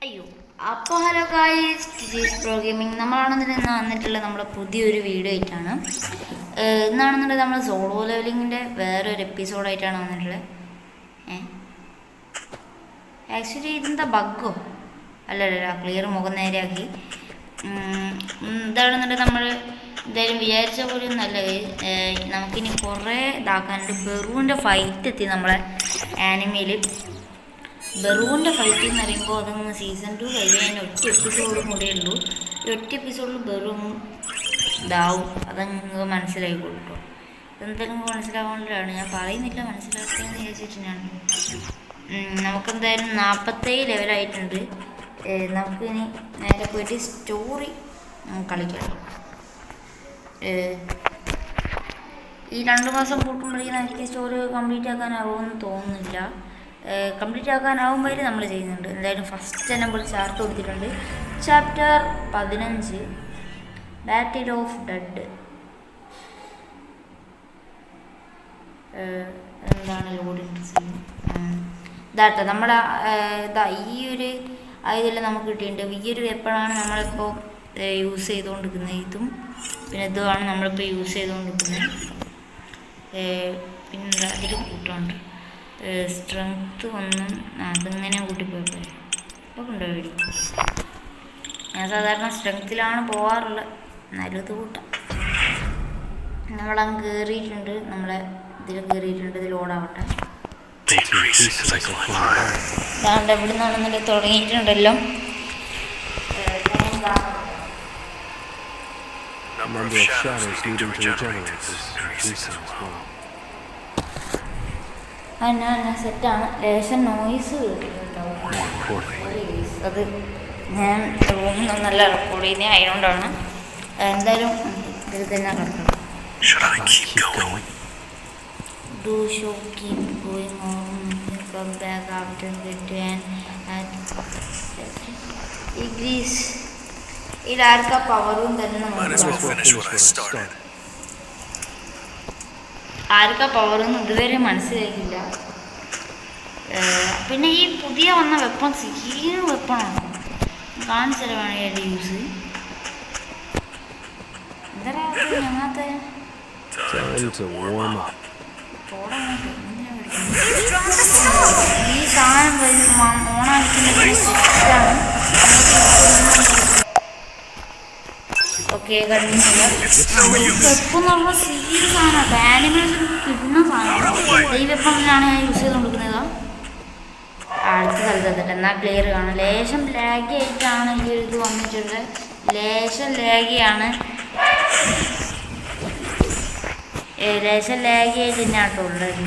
അയ്യോ അപ്പോൾ hello guys, this is pro gaming. നമ്മളാണെന്നുണ്ടെങ്കിൽ ഇന്ന് വന്നിട്ടുള്ള നമ്മുടെ പുതിയൊരു വീഡിയോ ആയിട്ടാണ്. ഇന്നാണെന്നുണ്ടെങ്കിൽ നമ്മൾ സോളോ ലെവലിങ്ങിൻ്റെ വേറൊരു എപ്പിസോഡായിട്ടാണ് വന്നിട്ടുള്ളത്. ആക്ച്വലി ഇതെന്താ ബഗ്ഗോ? അല്ലല്ല, ക്ലിയർ മുഖം നേരെയാക്കി. ഇതാണെന്നുണ്ടെങ്കിൽ നമ്മൾ എന്തായാലും വിചാരിച്ച പോലെ ഒന്നല്ല. നമുക്കിനി കുറേ ഇതാക്കാനുണ്ട്. ബെറുവിൻ്റെ ഫൈറ്റ് എത്തി നമ്മളെ ആനിമയിൽ. ബെറുവിൻ്റെ ഫൈറ്റ് എന്ന് പറയുമ്പോൾ അതങ്ങ് സീസൺ 2 കഴിയാൻ ഒറ്റ എപ്പിസോഡും കൂടെ ഉള്ളൂ. ഈ ഒറ്റ എപ്പിസോഡിൽ ബെറും ഇതാവും. അതങ്ങ് മനസ്സിലായിക്കോളൂ കേട്ടോ. ഇതെന്തെങ്കിലും മനസ്സിലാവാണ്ടാണ് ഞാൻ പറയുന്നില്ല, മനസ്സിലാക്കാമെന്ന് വിചാരിച്ചിട്ട് ഞാൻ. നമുക്കെന്തായാലും 47 ലെവലായിട്ടുണ്ട്. നമുക്കിനി നേരെ പോയിട്ട് സ്റ്റോറി കളിക്കാം. ഈ 2 മാസം കൂട്ടുമ്പോഴേക്കും എനിക്ക് സ്റ്റോറി കംപ്ലീറ്റ് ആക്കാനാവുമെന്ന് തോന്നുന്നില്ല. കംപ്ലീറ്റ് ആക്കാനാവുമ്പോൾ നമ്മൾ ചെയ്യുന്നുണ്ട്. എന്തായാലും ഫസ്റ്റ് നമ്പർ ചാർട്ട് കൊടുത്തിട്ടുണ്ട്. Chapter 15 battle of dead. എന്താണ് ലോഡിങ് സീൻ ഇതാട്ടോ നമ്മുടെ ഇതാ ഈ ഒരു ആയതെല്ലാം നമുക്ക് കിട്ടിയിട്ടുണ്ട്. ഈ ഒരു വെപ്പണാണ് നമ്മളിപ്പോൾ യൂസ് ചെയ്തുകൊണ്ടിരിക്കുന്നത്. ഇതും പിന്നെ ഇതുമാണ് നമ്മളിപ്പോൾ യൂസ് ചെയ്തുകൊണ്ടിരിക്കുന്നത്. പിന്നെ അതിൽ കൂട്ടുണ്ട് സ്ട്രെങ്ത്ത് ഒന്നും അതിങ്ങനെ കൂട്ടിപ്പോയപ്പോൾ ഇപ്പോൾ കൊണ്ടുപോയി. ഞാൻ സാധാരണ സ്ട്രെങ്ത്തിലാണ് പോകാറുള്ളത്, എന്നാലും ഇത് കൂട്ടാം. നമ്മളങ്ങ് കയറിയിട്ടുണ്ട്, നമ്മളെ ഇതിൽ കയറിയിട്ടുണ്ട്. ഇതിൽ ഓടാവട്ടെ. ഇതാണ്ട് എവിടെ നിന്നാണെന്നുണ്ടെങ്കിൽ തുടങ്ങിയിട്ടുണ്ടല്ലോ. സെറ്റാണ്. ലേശം നോയ്സ് കേട്ടിട്ടുണ്ടാവും. അത് ഞാൻ റൂമിൽ നിന്നല്ല റെക്കോർഡ് ചെയ്യുന്നത്, അതിനോണ്ടാണ്. എന്തായാലും ഇതിൽ തന്നെ കിടക്കണം. Do show keep going on, come back after return Igris. ഇതാർക്കാ പവറും തന്നെ ആർക്കാ പവറൊന്നും ഇതുവരെ മനസ്സിലാക്കില്ല. പിന്നെ ഈ പുതിയ വന്ന വെപ്പൺ സീന വെപ്പണാണ്. കാണിച്ചാൽ വേണമെങ്കിൽ യൂസ് എന്താ ഞങ്ങത്തെ ഈ സാധനം ഓണാക്കിയാണ്. ഓക്കെ, വെപ്പെന്ന് പറഞ്ഞാൽ സീരിയസ് സാധനമാണ്. ആനിമേഷൻ കിട്ടുന്ന സാധനമാണ്. ഈ വെപ്പണിലാണ് ഞാൻ യൂസ് ചെയ്തുകൊണ്ടിരിക്കുന്നത്. അടുത്ത സ്ഥലത്ത് എന്നാൽ ക്ലിയർ കാണാം. ലേശം ലാഗി ആയിട്ടാണ് ഈ ഒരു ഇത് വന്നിട്ടുള്ളത്. ലേശം ലാഗിയാണ്. ലേശം ലാഗി ആയിട്ട് തന്നെയാണ് ഉള്ളത്.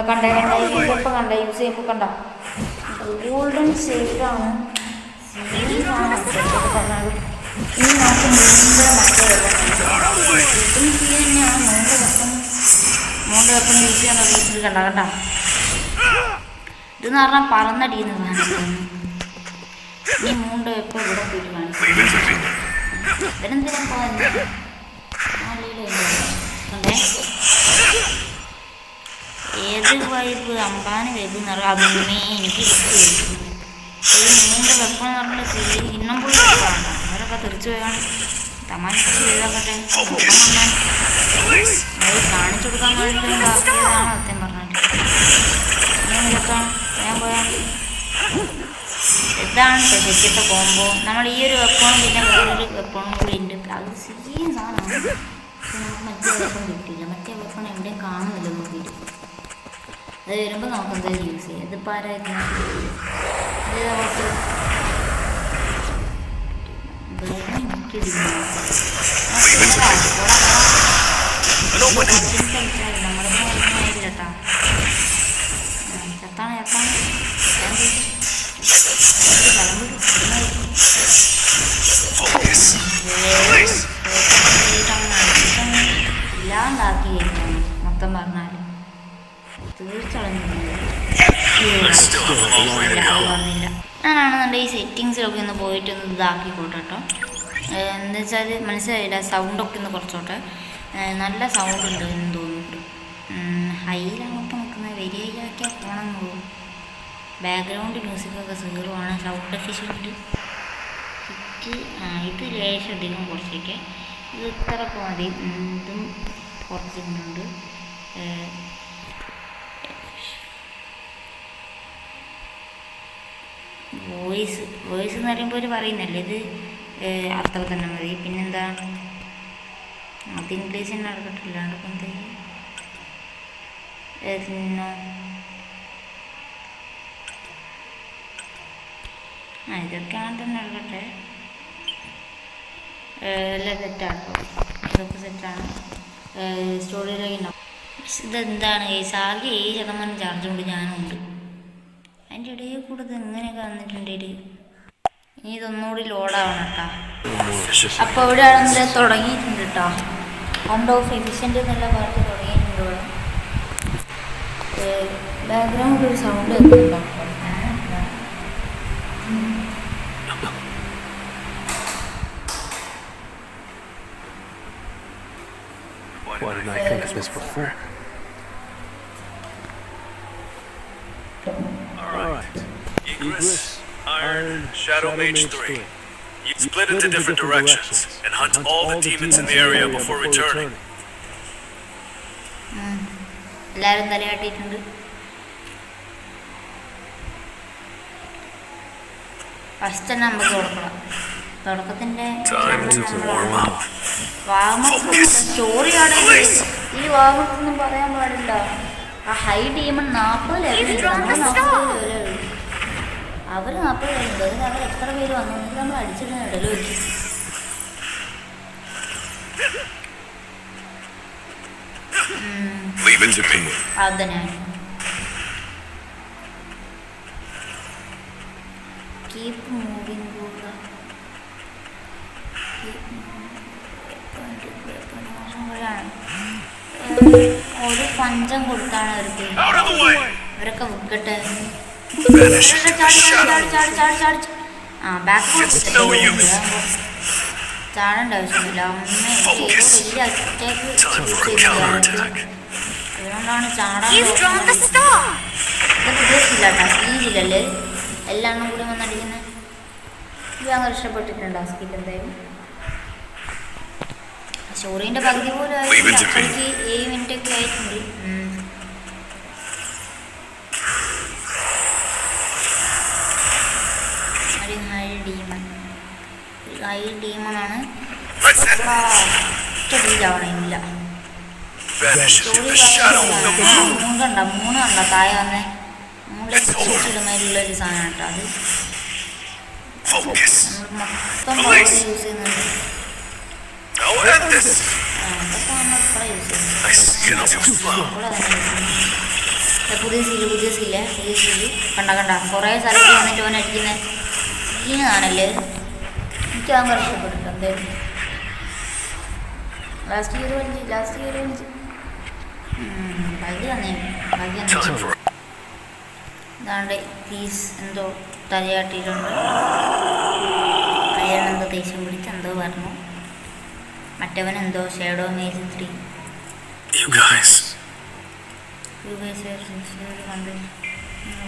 കണ്ട ഇപ്പം കണ്ട യൂസ് ചെയ്യുമ്പോൾ കണ്ട ഗോൾഡൻ ഷെയ്ഡാണ്. പറഞ്ഞാലും ഇനി നമുക്ക് നീണ്ട മറ്റേ വെള്ളം തന്നെയാണ്. മോൻ്റെ വെപ്പം യൂസ് ചെയ്യാൻ തുടങ്ങിയിട്ട് കണ്ട ഇതെന്ന് പറഞ്ഞാൽ പറന്നടിക്കുന്നതാണ്. ഈ മൂണ്ട് എപ്പോൾ ഇവിടെ പോയിട്ട് കാണിക്കും. ഇവരെന്തിനാ പോകുന്നത്? ഏത് വൈബ് അമ്പാന് വെബ് എന്ന് പറഞ്ഞാൽ അതൊന്നേ എനിക്ക് കിട്ടുകയായിരുന്നു. ഒരു മൂന്ന് വെപ്പം എന്ന് പറഞ്ഞാൽ ശരി ഇന്നും പോയി വേണ്ട. അവരൊക്കെ തിരിച്ചു പോയാണ് തമാശക്ക് ചെയ്താക്കട്ടെ. അത് കാണിച്ചു കൊടുക്കാൻ വേണ്ടിയിട്ട് ആക്കിയതാണ് സത്യം പറഞ്ഞിട്ട്. ഞാൻ പോയാൽ ഇതാണ് ശരിക്കത്തെ കോമ്പോ. നമ്മൾ ഈ ഒരു വെപ്പണും പിന്നെ വേറൊരു വെപ്പണും കൂടി ഉണ്ട്. അത് സെയിം സാധനമാണ്. പക്ഷെ നമുക്ക് മറ്റേ വെപ്പൺ കിട്ടിയില്ല. മറ്റേ വെപ്പൺ എവിടെയും കാണുന്നില്ല നോക്കിയിട്ട്. അത് വരുമ്പോൾ നമുക്ക് എന്തായാലും യൂസ് ചെയ്യാം. ഇതിപ്പോൾ ആരായിരുന്നു കേട്ടാ ചത്താണ് ഇല്ലാണ്ടാക്കി മൊത്തം പറഞ്ഞാൽ തീർച്ചയായും പറഞ്ഞില്ല. ഞാനാണെന്നുണ്ടെങ്കിൽ ഈ സെറ്റിങ്സിലൊക്കെ ഒന്ന് പോയിട്ടൊന്ന് ഇതാക്കിക്കോട്ടെ കേട്ടോ. എന്താ വെച്ചാൽ മനസ്സിലായില്ല, സൗണ്ടൊക്കെ ഒന്ന് കുറച്ചോട്ടെ. നല്ല സൗണ്ട് ഉണ്ട് എന്ന് തോന്നുന്നുണ്ട്. ഹൈയിലാകുമ്പോൾ നിൽക്കുന്നത് വലിയ ഹൈലാക്കിയാൽ ഫോണെന്ന് പോകും. ബാക്ക്ഗ്രൗണ്ട് മ്യൂസിക്കൊക്കെ സീറോ ആണ്. സൗണ്ട് എഫിഷ്യൻറ്റ് ഇത് ലേശം അധികം കുറച്ചൊക്കെ. ഇത് ഇത്രയൊക്കെ മതി. ഇതും കുറച്ചിട്ടുണ്ട്. വോയിസ് എന്ന് പറയുമ്പോൾ ഒരു പറയുന്നല്ലേ, ഇത് അത്ര തന്നെ മതി. പിന്നെന്താ, അത് ഇംഗ്ലീഷ് തന്നെ നടക്കട്ടില്ലാണ്ട് ഇപ്പം എന്താ ഇതൊക്കെ അങ്ങനെ തന്നെ നടക്കട്ടെ. എല്ലാം സെറ്റാണ് കേട്ടോ, ഇതൊക്കെ സെറ്റാണ്. സ്റ്റോറിയിലേക്ക് ഉണ്ടാവും. പക്ഷെ ഇതെന്താണ് കേസ്, ആകെ 7% ചാർജ് കൊണ്ട് ഞാനുണ്ട്. അതിൻ്റെ ഇടയിൽ കൂടെ ഇത് എങ്ങനെയൊക്കെ വന്നിട്ടുണ്ട്. ഇനി ഇതൊന്നുകൂടി ലോഡാവണം കേട്ടോ. അപ്പോൾ ഇവിടെ ആണെങ്കിൽ തുടങ്ങിയിട്ടുണ്ട് കേട്ടോ. സൗണ്ട് ഓഫ് എഫിഷ്യൻ്റ് എന്നുള്ള പാട്ട് തുടങ്ങിയിട്ടുണ്ട് ഇവിടെ. ബാക്ക്ഗ്രൗണ്ടിൽ ഒരു സൗണ്ട് കേൾക്കുന്നുണ്ടോ? Why didn't I think of this before? Alright. Egress, Iron, Shadow Mage 3. You split into different directions and hunt all the demons in the area before returning. എല്ലാവരും തലയാട്ടിയിട്ടുണ്ട്. First തന്നെ നമുക്ക് കൊടുക്കണം. തുടക്കത്തിൻ്റെ വാമപ്പ് സ്റ്റോറി ആണെങ്കിൽ ഈ വാമപ്പൊന്നും പറയാൻ പാടില്ല. ആ ഹൈ ഡീമൺ 40 ലെവൽ, നമ്മൾ 40 ലെവലുള്ളൂ. അവർ 40 ലെവലുണ്ട്. അതിന് അവർ എത്ര പേര് വന്നു നമ്മൾ അടിച്ചിടുന്ന ഇടയിൽ വെച്ചു. അതന്നെ കീപ് മൂവിങ്. ഒരു പഞ്ചം കൊടുത്താണ് അവർക്ക്. അവരൊക്കെ വിക്കട്ടെ. ബാക്ക് ചാടേണ്ട ആവശ്യമൊന്നുമില്ല. വലിയ അറ്റാക്ക് അതുകൊണ്ടാണ് ചാടാൻ. ഇത് പുതിയ സ്കില്ലാട്ടാ, സ്പീഡില്ലല്ലേ എല്ലാം കൂടി വന്നടിക്കുന്നത്. ഇത് അങ്ങനെ ഇഷ്ടപ്പെട്ടിട്ടുണ്ട് ആ സ്കിൽ. എന്തായാലും സ്റ്റോറീൻ്റെ പകുതി പോലും ആയിട്ടില്ല. 7 മിനിറ്റൊക്കെ ആയിട്ടുണ്ട്. ഒരു ഹൈ ഡീമണാണ്. ഒറ്റ ബീജാവണില്ല. മൂന്ന് കണ്ട താഴെ വന്ന് മൂന്നിടുന്നതിലുള്ളൊരു സാധനം കേട്ടോ. അത് നമ്മൾ മൊത്തം പവർ യൂസ് ചെയ്യുന്നുണ്ട്. പുതിയ സീല് കണ്ട കുറേ സ്ഥലത്ത് വന്നിട്ട് ഓൻ അടിക്കുന്ന സീന് കാണല്ലേ. എനിക്ക് ഭയങ്കര ഇഷ്ടപ്പെട്ടിട്ടുണ്ട്. എന്തായാലും ലാസ്റ്റ് ഇയർ 5 ഇതാണ്ട് പീസ് എന്തോ തലയാട്ടിയിട്ടുണ്ട്. അയാളെന്തോ ദേഷ്യം പിടിച്ച് എന്തോ പറഞ്ഞു. മറ്റവൻ എന്തോ ഷാഡോ മേജ് 3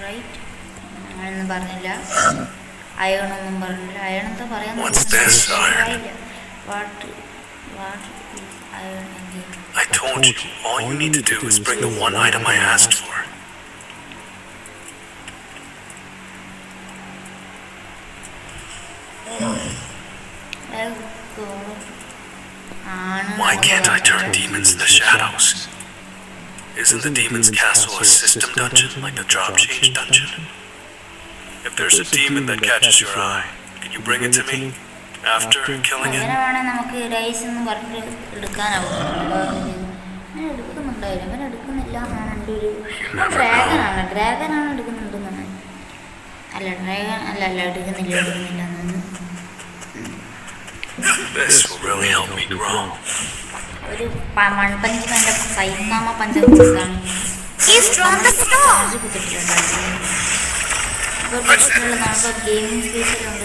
റൈറ്റ് അങ്ങനെയൊന്നും പറഞ്ഞില്ല. അയണൊന്നും പറഞ്ഞില്ല. അയൺ എന്താ പറയാൻ I told you, all you need to do is bring the one item I asked for. Why can't I turn demons into shadows? Isn't the demon's castle a system dungeon like the drop change dungeon? If there's a demon that catches your eye, can you bring it to me after killing it? നമുക്ക് rice ഒന്നും പറഞ്ഞ് എടുക്കാനാവും. എടുക്കുന്നുണ്ടായില്ല, അങ്ങനെ എടുക്കുന്നില്ല എന്നാണ് എൻ്റെ ഒരു ഡ്രാഗനാണ് എടുക്കുന്നുണ്ടെന്നാണ്. അല്ല എടുക്കുന്നില്ല എന്നാണ്. ഒരു മൺപഞ്ച് എൻ്റെ സൈനാമ പഞ്ചം കൊടുത്താണ്. ഗെയിമിംഗ് സ്പേസിലുണ്ട്.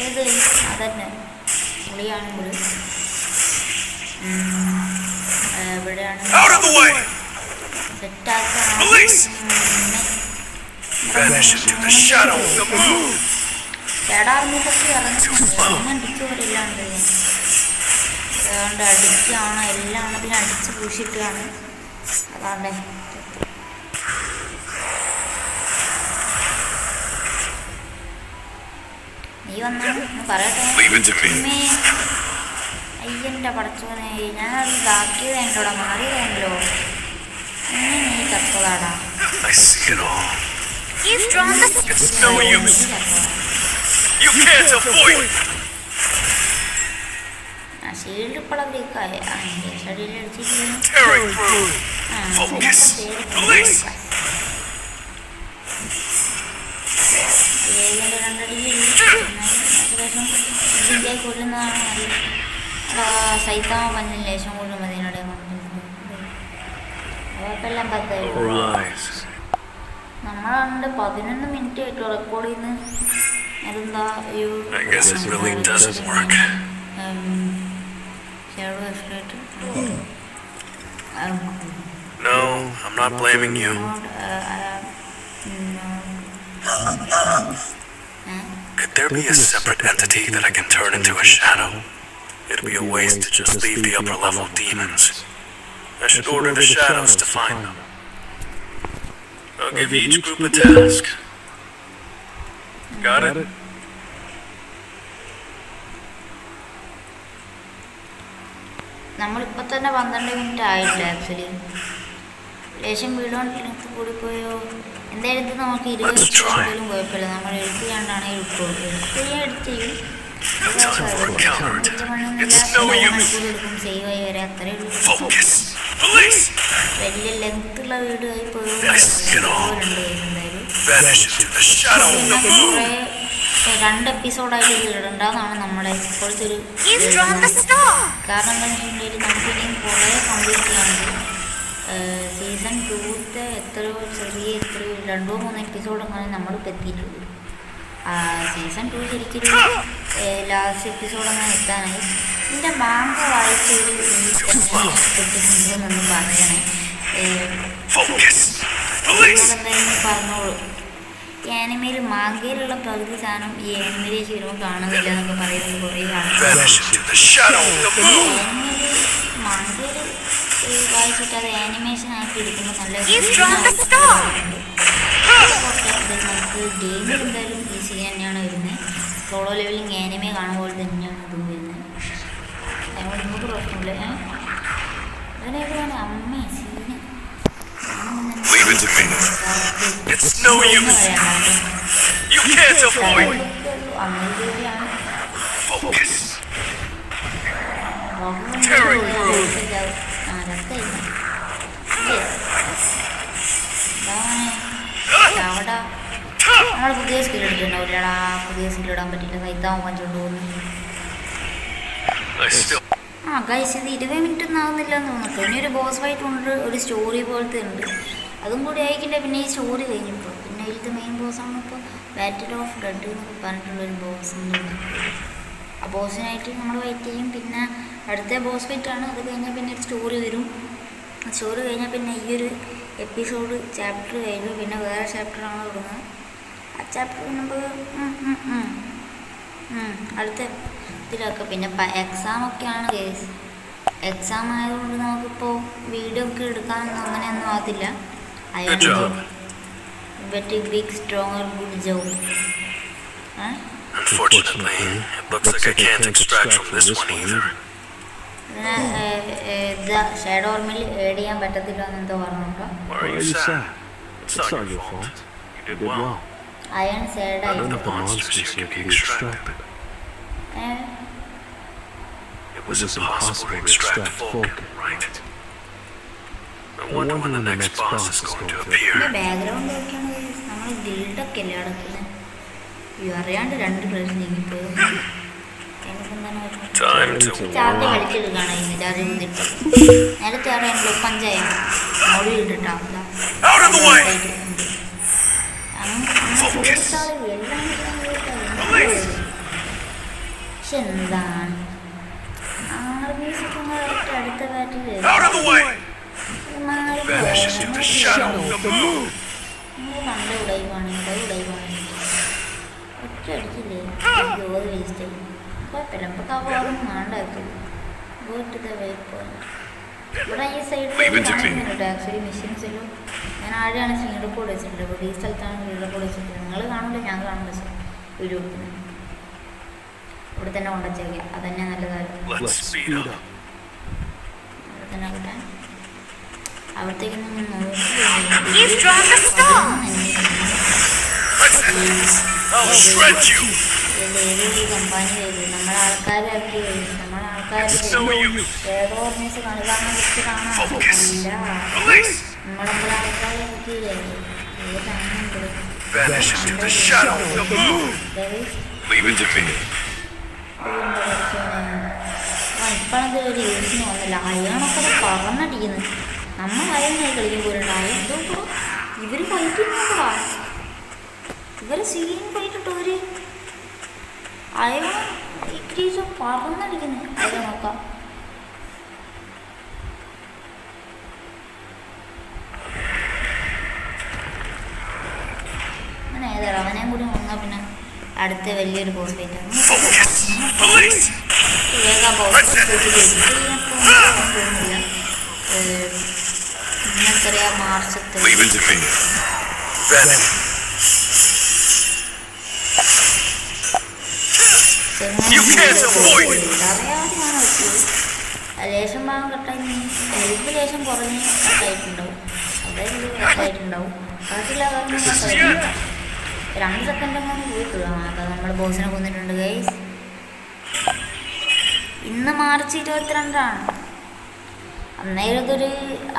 ഏത് അതന്നെ പുളിയാണെങ്കിൽ എവിടെയാണ് സെറ്റാക്കാൻ Police! Vanish into the shadow of the moon. ചേടാർമിക്കൊക്കെ ഇറങ്ങി അടിച്ചുപോലില്ലാണ്ട് അതുകൊണ്ട് അടിക്കുകയാണ് എല്ലാം അതിനെ അടിച്ച് പൂശിക്കുകയാണ് അതാണ്ടേ നീ വന്നാണ് പറയട്ടെ അയ്യൻ്റെ പടച്ചോനെ ഞാനത് ഇതാക്കിയത് എന്നോടാ മാറിയതല്ലോ നീ ചത്തതാടാ ഷീൽഡ് ഇപ്പോഴാ ബ്രേക്കായി ഷീൽഡ് രണ്ടടിയിൽ കൊല്ലുന്നതാണ് സൈത്താമ പഞ്ഞിന് ലേശം കൊല്ലും അതിനോടെ കുഴപ്പമെല്ലാം നമ്മളാണ്ട് 11 മിനിറ്റ് ആയിട്ട് റെക്കോർഡ് ചെയ്യുന്ന അതെന്താ No, I'm not blaming you. Could there be a separate entity that I can turn into a shadow? It'd be a waste to just leave the upper level demons. I should order the shadows to find them. I'll give each group a task. Got it? നമ്മളിപ്പോൾ തന്നെ 12 minute ആയില്ല actually ലേശം വീടുകൊണ്ട് കൂടിപ്പോയോ എന്തായാലും ഇത് നമുക്ക് 20 മിനിറ്റും കുഴപ്പമില്ല നമ്മൾ എഴുത്ത് ചെയ്യാണ്ടാണ് എഴുത്തുള്ളൂ എഴുത്ത് ചെയ്യും മണിക്കൂറെടുക്കും സേവായി വരെ അത്രേ ഉള്ളൂ വലിയ ലെങ്ത്തുള്ള വീട് ആയി പോയുണ്ട് എന്തായാലും 2 എപ്പിസോഡായിട്ട് ഇത് ഇടണ്ടെന്നാണ് നമ്മുടെ ഇപ്പോഴത്തെ ഒരു കാരണം എന്താണെന്ന് വെച്ചിട്ടുണ്ടെങ്കിൽ നമുക്കിനിയും കുറേ കംപ്ലീറ്റ് ചെയ്യാനുണ്ട് സീസൺ 2ത്തെ എത്രയോ 2-3 എപ്പിസോഡ് അങ്ങനെ നമ്മളിപ്പോൾ എത്തിയിട്ടുള്ളൂ സീസൺ 2 ശരിക്കും ലാസ്റ്റ് എപ്പിസോഡ് അങ്ങനെ എത്താനായി ഇതിൻ്റെ മാങ്ക വായിച്ചൊരു ഇഷ്ടപ്പെട്ടിട്ടുണ്ടെന്നൊന്നും പറയണേ എന്തായാലും പറഞ്ഞോളൂ ഈ ആനിമയിൽ മാങ്കയിലുള്ള പകുതി സാധനം ഈ ആനിമയിലേക്ക് വരുമ്പോൾ കാണുന്നില്ല എന്നൊക്കെ പറയുന്നത് കുറേ ആൾക്കാർ മാങ്കയിൽ വായിച്ചിട്ട് അത് ആനിമേഷൻ ആക്കി എടുക്കുമ്പോൾ നല്ല നമുക്ക് ഗെയിമിൽ എന്തായാലും ഈസി തന്നെയാണ് വരുന്നത് സോളോ ലെവലിംഗ് ആനിമേ കാണുമ്പോൾ തന്നെയാണ് ഇതും വരുന്നത് അതുകൊണ്ട് നമുക്ക് പ്രശ്നമില്ല അതിനൊക്കെയാണ് അമ്മ സീന് അവിടെ നമ്മൾ പുതിയ സ്കിൽ എടുത്തിട്ടുണ്ടാവില്ലടാ പുതിയ സ്കിൽ ഇടാൻ പറ്റില്ല സൈത്താവും പഞ്ചോണ്ട് പോകുന്നു ഗൈസ് ഇത് 20 മിനിറ്റ് ഒന്നും ആവുന്നില്ല എന്ന് തോന്നുന്നു പിന്നെ ഒരു ബോസ് ഫൈറ്റ് ഉണ്ട് ഒരു സ്റ്റോറി പോലത്തെ ഉണ്ട് അതും കൂടി ആയിക്കില്ല പിന്നെ ഈ സ്റ്റോറി കഴിഞ്ഞപ്പോൾ പിന്നെ ഇതിലത്തെ മെയിൻ ബോസാണ് ഇപ്പോൾ ബാറ്റിൽ ഓഫ് ഡെഡ് എന്നൊക്കെ പറഞ്ഞിട്ടുള്ളൊരു ബോസ് ഉണ്ട് ആ ബോസിനായിട്ട് നമ്മൾ വെയിറ്റ് ചെയ്യും പിന്നെ അടുത്ത ബോസ് ഫൈറ്റാണ് അത് കഴിഞ്ഞാൽ പിന്നെ ഒരു സ്റ്റോറി വരും സ്റ്റോറി കഴിഞ്ഞാൽ പിന്നെ ഈ ഒരു എപ്പിസോഡ് ചാപ്റ്റർ കഴിഞ്ഞു പിന്നെ വേറെ ചാപ്റ്ററാണ് തുടങ്ങുന്നത് ആ ചാപ്റ്റർ നമ്മൾ അടുത്ത ഇതിലൊക്കെ പിന്നെ എക്സാമൊക്കെയാണ് കേസ് എക്സാം ആയതുകൊണ്ട് നമുക്കിപ്പോൾ വീഡിയോ ഒക്കെ എടുക്കാനൊന്നും അങ്ങനെയൊന്നും ആകത്തില്ല bet big stronger good job Unfortunately, it looks like I can't extract from this one either. Shadow ഓർമിൽ ആഡ് ചെയ്യാൻ പറ്റത്തില്ല എന്നെന്തോ പറഞ്ഞോട്ടോ It's not your fault. You did well. Iron sad ആയി None of the monsters here can be extracted. It was impossible to extract Vulcan, right? I wonder when the next boss is going to appear. Background ഒക്കെയാണ് നമ്മൾ ഗിൽഡൊക്കെ അല്ലേ അടക്കുന്നത് അറിയാണ്ട് 2 പ്രാവശ്യം നീങ്ങിപ്പോയി chart കളിച്ചെടുക്കുകയാണ് ഇതിൻ്റെ അറിവിട്ട് നേരത്തെ അറിയാമല്ലോ പഞ്ചായ മോളി ഇട്ടിട്ടാ പക്ഷെ എന്താണ് ആർമീസൊക്കെ അടുത്ത ബാറ്റിൽ Vanish into the shadow of the moon. നിങ്ങൾ കണ്ട ഉടൈവാണ് ഒറ്റ അടിച്ചില്ലേ ജോലി വേസ്റ്റ് ആയി കുഴപ്പമില്ല നമുക്ക് കവറും വേണ്ടാക്കും ഗോട്ട് ദ വേ പോയിന്റ് ഇവിടെ ഈ സൈഡിൽ കാണുന്നുണ്ട് ആക്ച്വലി മെഷീൻസിലും ഞാൻ ആടെയാണ് സ്ക്രീൻ റെക്കോർഡ് വെച്ചിട്ടുണ്ട് അപ്പോൾ ഈ സ്ഥലത്താണ് സ്ക്രീൻ റെക്കോർഡ് വെച്ചിട്ടുണ്ട് നിങ്ങൾ കാണില്ല ഞാൻ കാണുന്ന വീഡിയോ ഇവിടെ തന്നെ കൊണ്ടുവച്ചേക്കാം അതന്നെ നല്ലതായിരുന്നു അവിടെ തന്നെ കിട്ടാൻ അവിടത്തേക്ക് കമ്പാനി ചെയ്തു നമ്മളെ ആൾക്കാരാക്കി നമ്മളെ ആൾക്കാർ ഏതോ ഓർമ്മസ് കാണാൻ നമ്മളെ ആൾക്കാരാക്കി ഇപ്പോഴത് ഒരു യൂസിന് വന്നില്ല അയാളൊക്കെ പറഞ്ഞടിക്കുന്നു നമ്മൾ അയങ്ങായി കളിക്കാൻ പോലുണ്ട് അയ എന്തോ ഇവർ ഫൈറ്റ് നോക്കടാ ഇവരെ സീൻ ഫൈറ്റിട്ട് ഒരു അയാൾ ഇക്രീസ് പറഞ്ഞടിക്കുന്നു അയ നോക്കാം അങ്ങനെ ഏതാണ് അവനെയും കൂടി വന്നാൽ പിന്നെ അടുത്ത വലിയൊരു ബോസ് ഫൈറ്റാണ് നിങ്ങൾക്കറിയാം മാർച്ചത്തെ ലേശം ഭാഗം കട്ടായി മീൻസ് ഹെൽപ്പ് ലേശം കുറഞ്ഞ് കട്ടായിട്ടുണ്ടാവും അതായത് കട്ടായിട്ടുണ്ടാവും ബാക്കിയുള്ള കാരണം 2 സെക്കൻഡ് അങ്ങനെ പോയിട്ടുള്ളൂ അതാ നമ്മൾ ബോസിനെ കൊന്നിട്ടുണ്ട് ഗൈസ് ഇന്ന് മാർച്ച് 22 അന്നേരം ഇതൊരു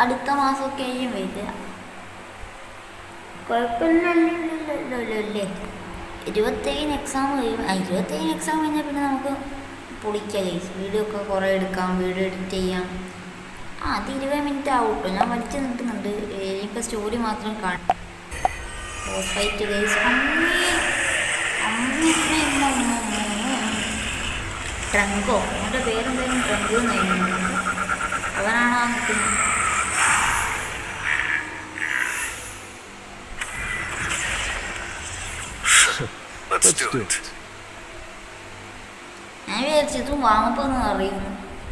അടുത്ത മാസമൊക്കെ ആയിരിക്കും വരിക കുഴപ്പമില്ലല്ലേ 27 എക്സാം കഴിയും 27 എക്സാം കഴിഞ്ഞാൽ പിന്നെ നമുക്ക് പൊളിക്കാം ഗൈസ് വീഡിയോ ഒക്കെ കുറേ എടുക്കാം വീഡിയോ എഡിറ്റ് ചെയ്യാം അത് 20 മിനിറ്റ് ആവും കേട്ടോ ഞാൻ വലിച്ചു നിൽക്കുന്നുണ്ട് ഇപ്പോൾ സ്റ്റോറി മാത്രം കാണും ബോസ് ഫൈറ്റ് ഗൈസ് ട്രങ്കോ അവൻ്റെ പേരെന്തായാലും ട്രങ്കോ എന്നായിരുന്നു അവനാണ് ആ നിൽക്കുന്നത് ഞാൻ വിചാരിച്ചു ഇതും വാമപ്പൊന്ന് അറിയുന്നു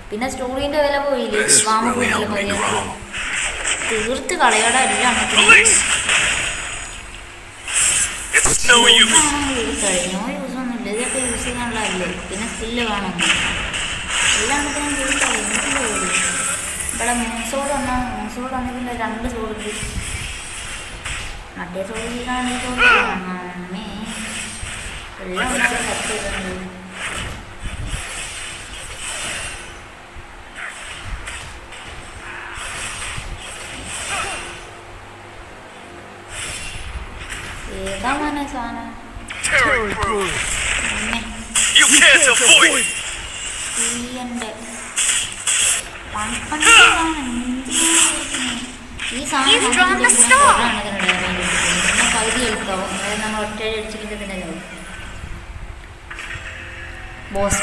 പിന്നെ സ്റ്റോറീൻ്റെ വില പോയില്ലേ വാമപ്പ് തീർത്ത് കളയട എല്ലാം കഴിഞ്ഞോ യൂസൊന്നുമില്ല ഇതൊക്കെ യൂസ് ചെയ്യാനുള്ളതല്ലേ പിന്നെ സ്കില്ല് കാണും എല്ലാം ഞാൻ ചോദിച്ചാൽ ഇവിടെ മൂസോട് വന്നാൽ മൂസോട് വന്നിട്ട് 2 സോഡുണ്ട് മറ്റേ സോഡിലാണ് ഈ സോഡ് അമ്മേ എല്ലാം കട്ട് ചെയ്തിട്ടുണ്ട് ഏതാ മോനെ സാധനം ഈ സാധനം പകുതി എടുക്കാവും അതായത് നമ്മൾ ഒറ്റ അടിച്ചിട്ട് തന്നെ ബോസ്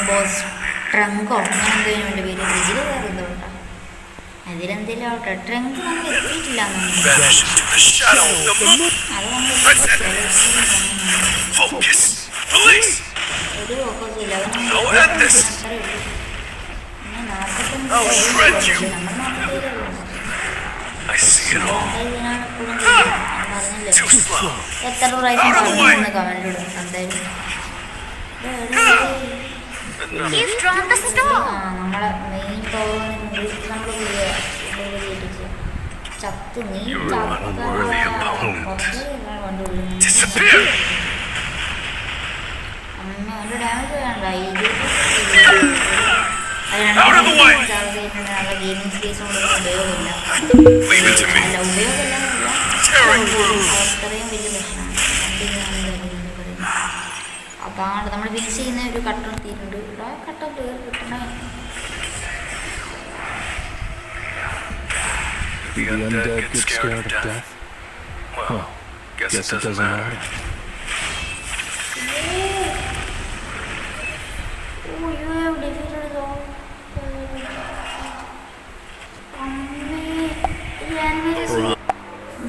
ട്രങ്കോ അങ്ങനെ എന്തെങ്കിലും വേണ്ടി പേര് ഇതിൽ വേറെ എന്തോ കേട്ടോ അതിലെന്തെങ്കിലും ആവട്ടെ ട്രങ്ക് നമ്മൾ എത്തിയിട്ടില്ല അത് ഒരു ഫോക്കസില്ല എത്ര പ്രാവശ്യം പറഞ്ഞിരുന്നു കമന്റ് ഇടും എന്തായാലും നമ്മളെ മെയിൻ പവർ നമ്മൾ ചത്ത് നീ അമ്മ ഒരു ഡാമേജ് വേണ്ട നല്ല ഗെയിമിംഗ് സ്പേസ് കൊണ്ട് ഉപയോഗമില്ല അല്ല ഉപയോഗമില്ല അത്രയും വലിയ പ്രശ്നമാണ് അതാണ് നമ്മൾ ഫിനിഷ് ചെയ്യുന്ന ഒരു കട്ടർ എത്തിയിട്ടുണ്ട് ആ കട്ടർ കയറി കിട്ടണേ The undead get scared of death? Well, guess it doesn't matter. Oh, you have defeated all.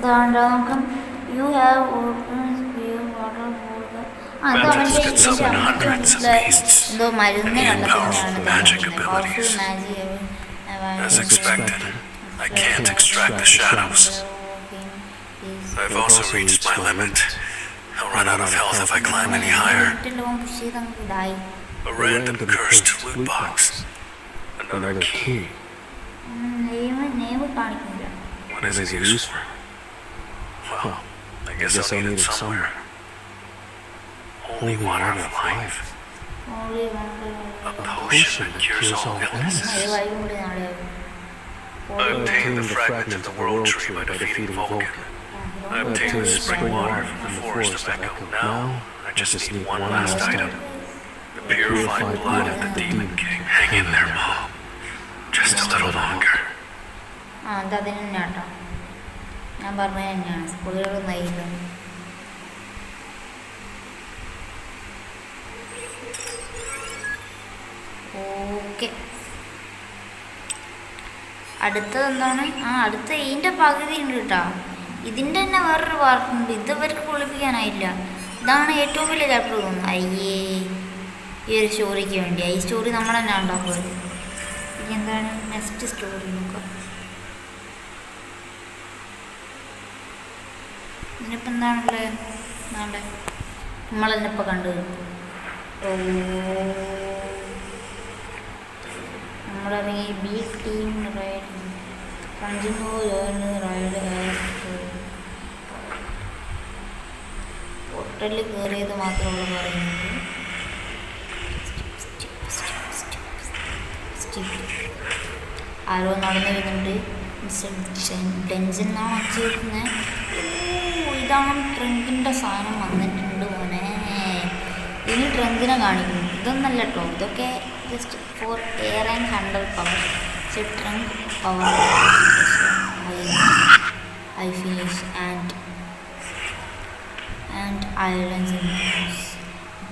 ഇതാണ്ടോ നമുക്ക് യു ഹാവ് വാട്ടർ അത് അവൻ്റെ എന്തോ മരുന്ന് കണ്ടെത്തുന്നതാണ് powerful magic. As expected, I can't extract the shadows. I've also reached my limit. I'll run out of health if I climb any higher. A random cursed loot box. Another key. What is it used for? Well, I guess I'll need it somewhere. Holy water of life. A potion that cures all illnesses. I obtained the fragment of the world tree by defeating Vulcan. I obtained the spring water from the forest of Echo. Now, I just need one last item. The purified blood of the Demon King. Hang in there, Mom. Just a little longer. അത് അതിന് തന്നെയാണ് കേട്ടോ, ഞാൻ പറഞ്ഞത് തന്നെയാണ്, സ്കൂളുകളൊന്നും ആയില്ല. Okay, അടുത്തത് എന്താണ്? അടുത്ത ഇതിൻ്റെ പകുതി ഉണ്ട് കേട്ടോ. ഇതിൻ്റെ തന്നെ വേറൊരു പാർട്ടുണ്ട്, ഇതവർക്ക് പൊളിപ്പിക്കാനായില്ല. ഇതാണ് ഏറ്റവും വലിയ ചാപ്റ്റർ തോന്നുന്നു. അയ്യേ, ഈ ഒരു സ്റ്റോറിക്ക് വേണ്ടി. ഈ സ്റ്റോറി നമ്മൾ തന്നെ ഉണ്ടാക്കുന്നത്. ഇനി എന്താണ് നെക്സ്റ്റ് സ്റ്റോറി നോക്കാം. ഇതിനിപ്പോൾ എന്താണുള്ളത്? എന്താണ്ട് നമ്മളെന്നെ ഇപ്പോൾ കണ്ടു. നമ്മളിറങ്ങി B team ride continue ride ഹോട്ടലിൽ കയറിയത് മാത്രമേ പറയുന്നത്. ആരോ നടന്നു വരുന്നുണ്ട്. ടെൻഷൻ എന്നാണ് വെച്ചിരിക്കുന്നത്. ഇതാണ് ട്രങ്കിൻ്റെ സാധനം വന്നിട്ടുണ്ട് മോനെ. ഇനി ട്രങ്കിനെ കാണിക്കുന്നു. ഇതൊന്നല്ല കേട്ടോ, ഇതൊക്കെ just for air and Hunter power. Trunk power I finish and islands in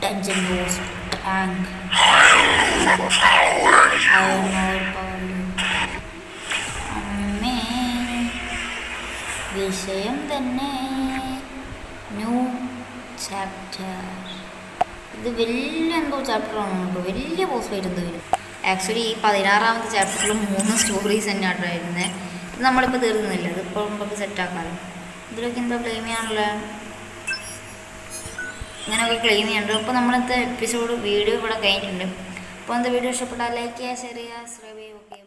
ഡഞ്ചൻ boss tank അമ്മേ വിഷയം തന്നെ. New chapter. ഇത് വലിയ എന്തോ ചാപ്റ്ററാണ് കേട്ടോ, വലിയ ബോസ് ഫൈറ്റ് എന്തോ വരും. ആക്ച്വലി ഈ 16ാമത്തെ ചാപ്റ്ററിൽ 3 സ്റ്റോറീസ് തന്നെയാണ് വരുന്നത്. ഇത് നമ്മളിപ്പോൾ തീർക്കുന്നില്ല, ഇതിപ്പോൾ നമുക്ക് സെറ്റാക്കാമല്ലോ. ഇതിലൊക്കെ എന്താ ക്ലെയിം ചെയ്യാനുള്ള ഇങ്ങനെയൊക്കെ ക്ലെയിം ചെയ്യാനുണ്ട്. അപ്പോൾ നമ്മളത്തെ എപ്പിസോഡ് വീഡിയോ ഇവിടെ കഴിഞ്ഞിട്ടുണ്ട്. അപ്പോൾ എന്താ വീഡിയോ ഇഷ്ടപ്പെട്ടാൽ ലൈക്ക് ചെയ്യുക, ഷെയർ ചെയ്യുക, സബ്സ്ക്രൈബ് ചെയ്യുക. ഓക്കെ.